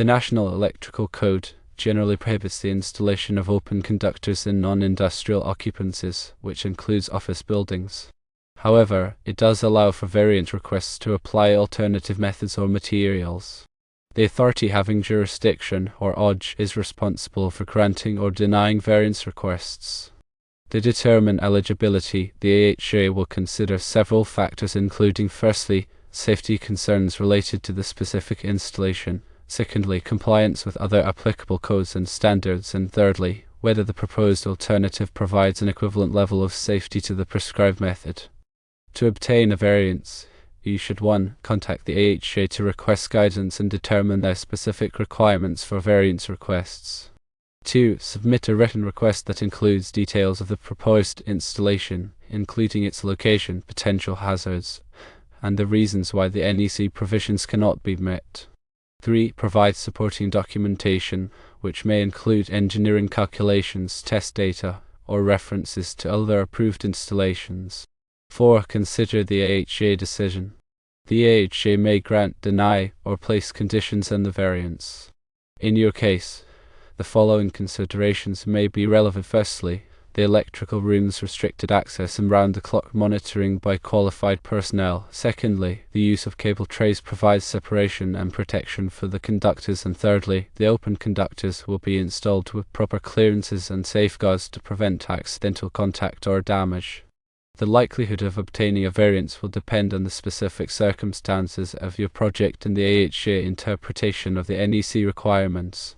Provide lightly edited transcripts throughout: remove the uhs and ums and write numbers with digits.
The National Electrical Code generally prohibits the installation of open conductors in non-industrial occupancies, which includes office buildings. However, it does allow for variance requests to apply alternative methods or materials. The authority having jurisdiction, or OJ, is responsible for granting or denying variance requests. To determine eligibility, the AHA will consider several factors including firstly, safety concerns related to the specific installation, secondly, compliance with other applicable codes and standards, and thirdly, whether the proposed alternative provides an equivalent level of safety to the prescribed method. To obtain a variance, you should 1. Contact the AHA to request guidance and determine their specific requirements for variance requests. 2. Submit a written request that includes details of the proposed installation, including its location, potential hazards, and the reasons why the NEC provisions cannot be met. 3. Provide supporting documentation, which may include engineering calculations, test data, or references to other approved installations. 4. Consider the AHA decision. The AHA may grant, deny, or place conditions on the variance. In your case, the following considerations may be relevant. Firstly, the electrical room's restricted access and round-the-clock monitoring by qualified personnel. Secondly, the use of cable trays provides separation and protection for the conductors. And thirdly, the open conductors will be installed with proper clearances and safeguards to prevent accidental contact or damage. The likelihood of obtaining a variance will depend on the specific circumstances of your project and the AHA interpretation of the NEC requirements.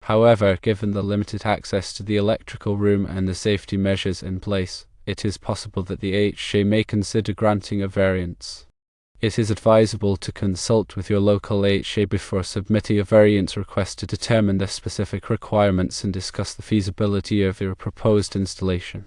However, given the limited access to the electrical room and the safety measures in place, it is possible that the AHA may consider granting a variance. It is advisable to consult with your local AHA before submitting a variance request to determine the specific requirements and discuss the feasibility of your proposed installation.